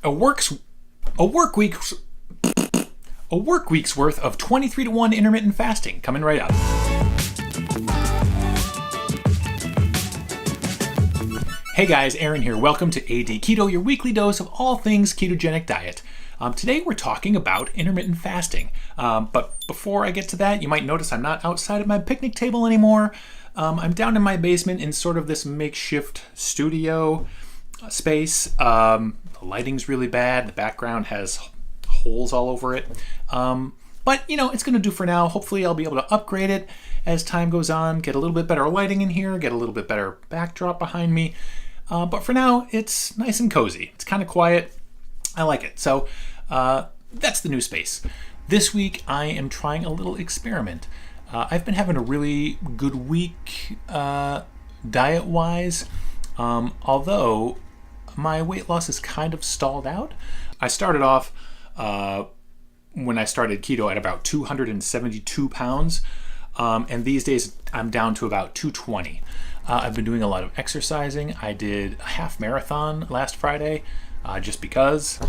A work's a work week's a work week's worth of 23-to-1 intermittent fasting coming right up. Hey guys, Aaron here. Welcome to AD Keto, your weekly dose of all things ketogenic diet. Today we're talking about intermittent fasting. But before I get to that, you might notice I'm not outside of my picnic table anymore. I'm down in my basement in sort of this makeshift studio space. The lighting's really bad. The background has holes all over it. But, it's going to do for now. Hopefully I'll be able to upgrade it as time goes on, get a little bit better lighting in here, get a little bit better backdrop behind me. But for now, it's nice and cozy. It's kind of quiet. I like it. So that's the new space. This week, I am trying a little experiment. I've been having a really good week diet-wise, although my weight loss is kind of stalled out. I started off when I started keto at about 272 pounds, and these days I'm down to about 220. I've been doing a lot of exercising. I did a half marathon last Friday, just because.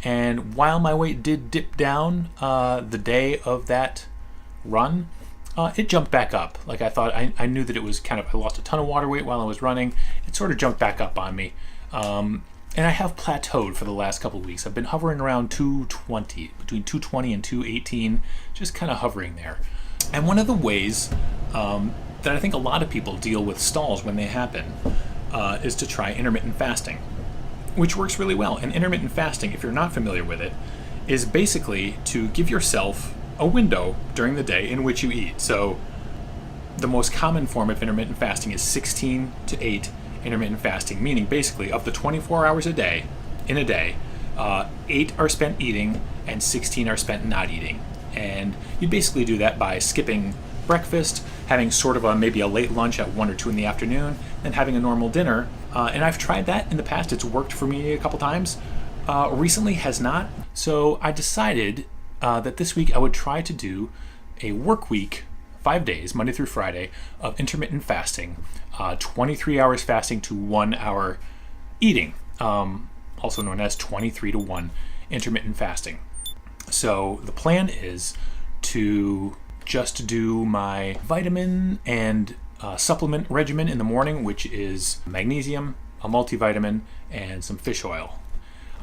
And while my weight did dip down the day of that run, it jumped back up. Like I thought, I knew that it was I lost a ton of water weight while I was running. It sort of jumped back up on me. And I have plateaued for the last couple of weeks. I've been hovering around 220, between 220 and 218, just kind of hovering there. And one of the ways that I think a lot of people deal with stalls when they happen is to try intermittent fasting, which works really well. And intermittent fasting, if you're not familiar with it, is basically to give yourself a window during the day in which you eat. So the most common form of intermittent fasting is 16 to 8 intermittent fasting, meaning basically of the 24 hours in a day, 8 are spent eating and 16 are spent not eating. And you basically do that by skipping breakfast, having sort of maybe a late lunch at 1 or 2 in the afternoon, then having a normal dinner. And I've tried that in the past. It's worked for me a couple times. Recently has not. So I decided that this week I would try to do a work week, 5 days, Monday through Friday, of intermittent fasting, 23 hours fasting to 1 hour eating, also known as 23-to-1 intermittent fasting. So the plan is to just do my vitamin and supplement regimen in the morning, which is magnesium, a multivitamin, and some fish oil.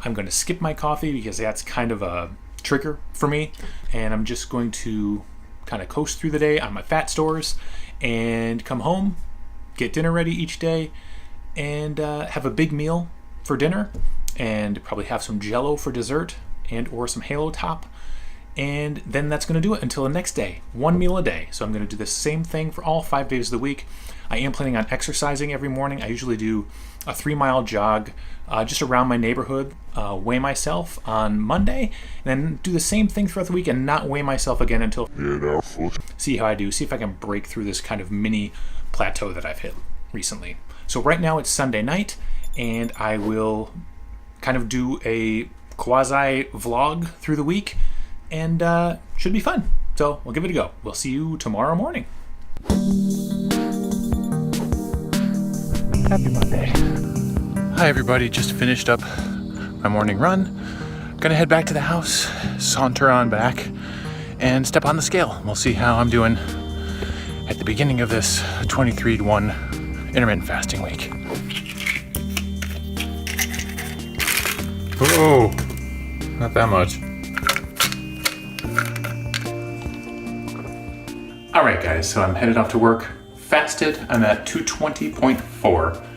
I'm going to skip my coffee because that's kind of a trigger for me, and I'm just going to kind of coast through the day on my fat stores and come home, get dinner ready each day, and have a big meal for dinner, and probably have some Jell-O for dessert and or some Halo Top. And then that's going to do it until the next day, 1 meal a day. So I'm going to do the same thing for all 5 days of the week. I am planning on exercising every morning. I usually do a 3-mile jog just around my neighborhood, weigh myself on Monday, and then do the same thing throughout the week and not weigh myself again until see how I do, see if I can break through this kind of mini plateau that I've hit recently. So right now it's Sunday night, and I will kind of do a quasi vlog through the week, and should be fun. So we'll give it a go. We'll see you tomorrow morning. Happy Monday. Hi everybody, just finished up my morning run. Gonna head back to the house, saunter on back, and step on the scale. We'll see how I'm doing at the beginning of this 23-to-1 intermittent fasting week. Oh, not that much. All right, guys, so I'm headed off to work. Fasted, I'm at 220.4.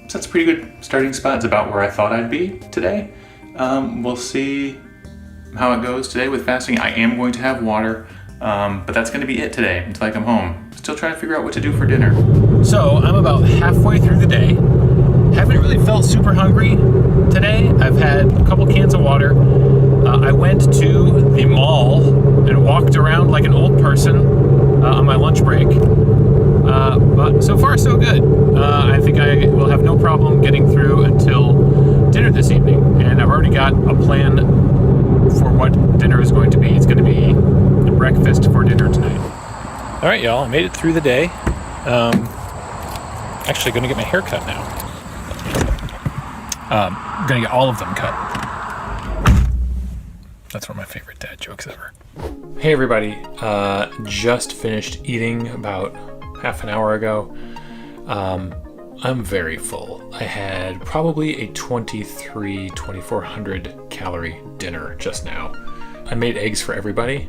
So that's a pretty good starting spot. It's about where I thought I'd be today. We'll see how it goes today with fasting. I am going to have water, but that's going to be it today until I come home. Still trying to figure out what to do for dinner. So I'm about halfway through the day. Haven't really felt super hungry today. I've had a couple cans of water. I went to the mall and walked around like an old person on my lunch break. But so far so good. I think I will have no problem getting through until dinner this evening. And I've already got a plan for what dinner is going to be. It's going to be the breakfast for dinner tonight. All right, y'all, I made it through the day. Actually going to get my hair cut now. I'm going to get all of them cut. That's one of my favorite dad jokes ever. Hey everybody, just finished eating about half an hour ago. I'm very full. I had probably a 2,400 calorie dinner just now. I made eggs for everybody.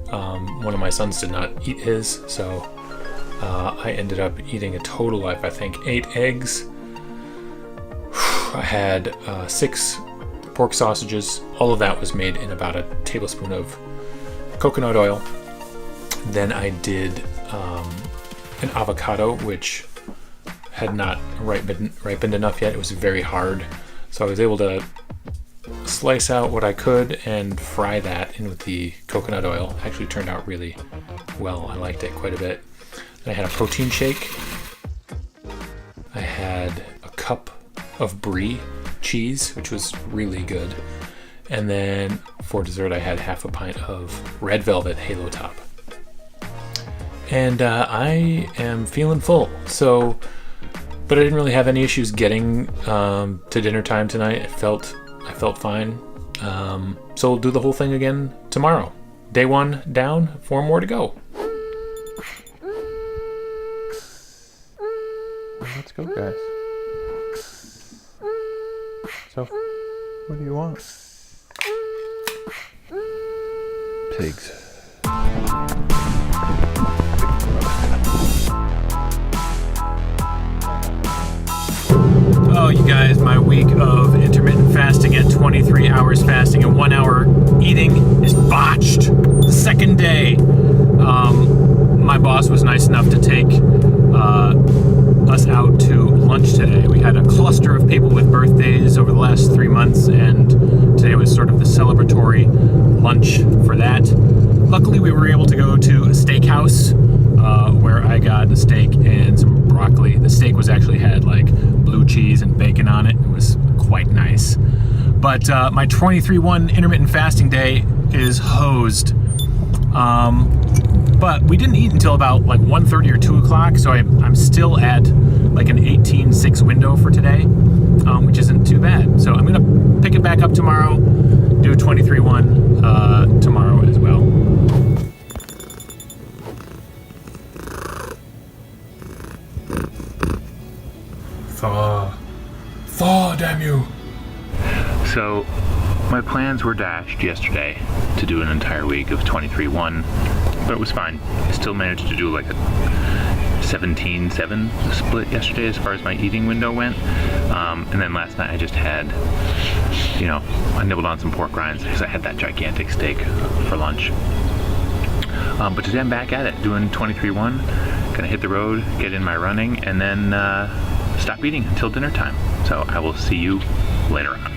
One of my sons did not eat his, so I ended up eating a total of, I think, 8 eggs. I had 6 pork sausages. All of that was made in about a tablespoon of coconut oil. Then I did an avocado, which had not ripened enough yet. It was very hard. So I was able to slice out what I could and fry that in with the coconut oil. Actually turned out really well. I liked it quite a bit. Then I had a protein shake. I had a cup of brie cheese, which was really good. And then for dessert, I had half a pint of red velvet Halo Top. And I am feeling full. But I didn't really have any issues getting to dinner time tonight. I felt fine. So we'll do the whole thing again tomorrow. Day 1 down, 4 more to go. Let's go, guys. So, what do you want? Pigs. Oh, you guys, my week of intermittent fasting at 23 hours fasting and 1 hour eating is botched. The second day. My boss was nice enough to take us out to lunch today. We had a cluster of people with birthdays over the last 3 months, and today was sort of the celebratory lunch for that. Luckily, we were able to go to a steakhouse where I got a steak and some broccoli. The steak actually had like blue cheese and bacon on it. It was quite nice. But my 23-1 intermittent fasting day is hosed. But we didn't eat until about like 1:30 or 2 o'clock, so I'm still at like an 18:6 window for today, which isn't too bad. So I'm gonna pick it back up tomorrow, do 23-1 tomorrow as well. Thaw, damn you. So my plans were dashed yesterday to do an entire week of 23-1, but it was fine. I still managed to do like a 17-7 split yesterday as far as my eating window went. And then last night I just had, I nibbled on some pork rinds because I had that gigantic steak for lunch. But today I'm back at it, doing 23-1. Gonna hit the road, get in my running, and then stop eating until dinner time. So I will see you later on.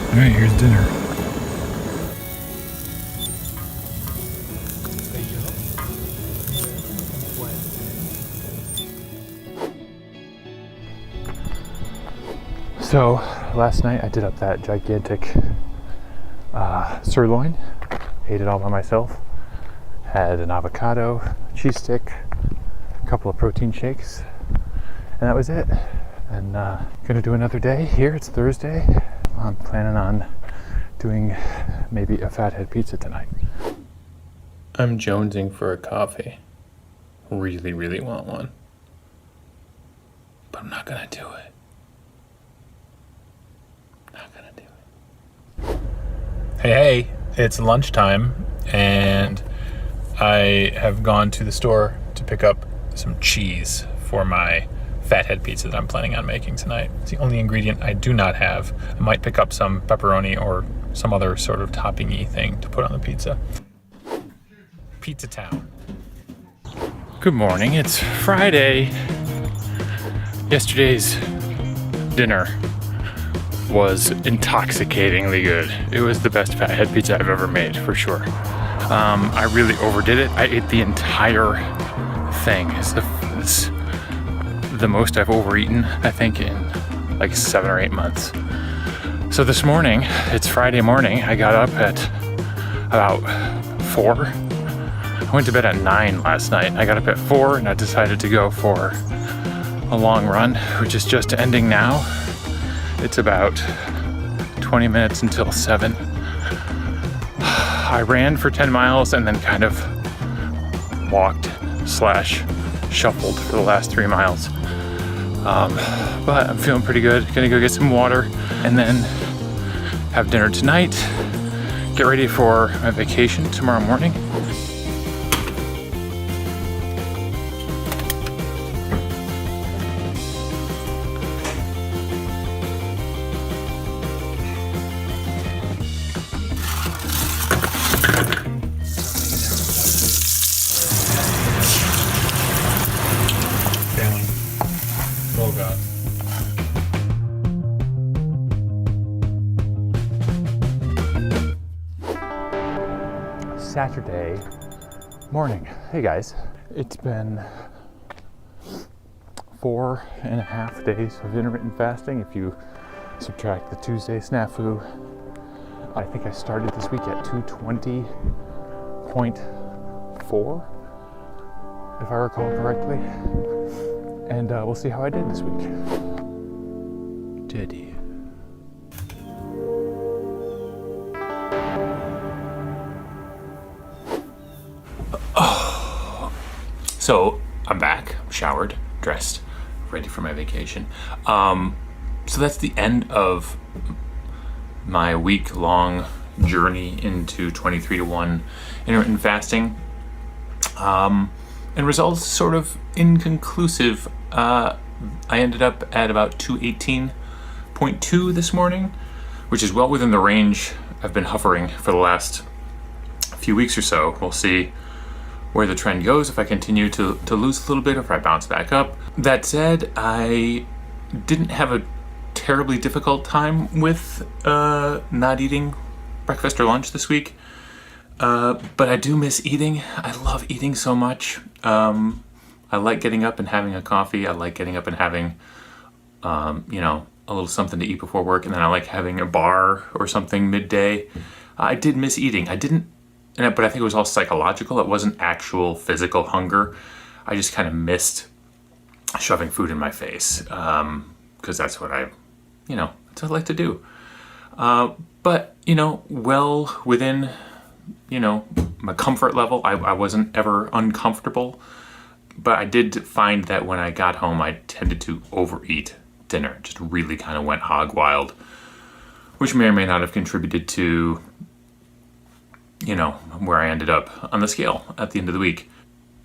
All right, here's dinner. So last night I did up that gigantic sirloin, ate it all by myself, had an avocado, cheese stick, a couple of protein shakes, and that was it. And gonna do another day here. It's Thursday. I'm planning on doing maybe a fathead pizza tonight. I'm jonesing for a coffee. Really, really want one. But I'm not gonna do it. Hey, it's lunchtime, and I have gone to the store to pick up some cheese for my fathead pizza that I'm planning on making tonight. It's the only ingredient I do not have. I might pick up some pepperoni or some other sort of topping-y thing to put on the pizza. Pizza Town. Good morning, it's Friday. Yesterday's dinner was intoxicatingly good. It was the best fathead pizza I've ever made, for sure. I really overdid it. I ate the entire thing. It's the most I've overeaten, I think, in like 7 or 8 months. So this morning, it's Friday morning, I got up at about 4. I went to bed at 9 last night. I got up at 4 and I decided to go for a long run, which is just ending now. It's about 20 minutes until 7. I ran for 10 miles and then kind of walked / shuffled for the last 3 miles. But I'm feeling pretty good. Gonna go get some water and then have dinner tonight. Get ready for my vacation tomorrow morning. Oh God. Saturday morning. Hey guys, it's been 4.5 days of intermittent fasting if you subtract the Tuesday snafu. I think I started this week at 220.4 if I recall correctly, and we'll see how I did this week. Teddy. So I'm back, showered, dressed, ready for my vacation. So that's the end of my week-long journey into 23-to-1 intermittent fasting. And results sort of inconclusive. I ended up at about 218.2 this morning, which is well within the range I've been hovering for the last few weeks or so. We'll see where the trend goes, if I continue to lose a little bit or if I bounce back up. That said, I didn't have a terribly difficult time with not eating breakfast or lunch this week. But I do miss eating. I love eating so much. I like getting up and having a coffee. I like getting up and having, a little something to eat before work. And then I like having a bar or something midday. I did miss eating. But I think it was all psychological. It wasn't actual physical hunger. I just kind of missed shoving food in my face because that's what that's what I like to do. But, well within, my comfort level. I wasn't ever uncomfortable. But I did find that when I got home, I tended to overeat dinner. Just really kind of went hog wild, which may or may not have contributed to where I ended up on the scale at the end of the week.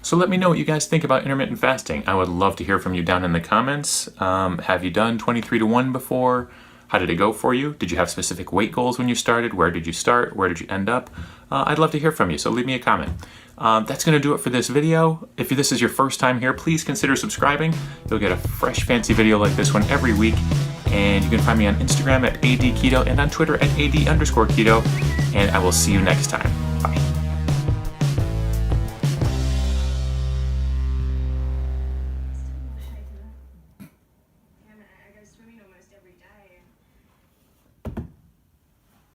So let me know what you guys think about intermittent fasting. I would love to hear from you down in the comments. Have you done 23-to-1 before? How did it go for you? Did you have specific weight goals when you started? Where did you start? Where did you end up? I'd love to hear from you, so leave me a comment. That's going to do it for this video. If this is your first time here, please consider subscribing. You'll get a fresh, fancy video like this one every week. And you can find me on Instagram at ADKeto and on Twitter at AD_keto. And I will see you next time.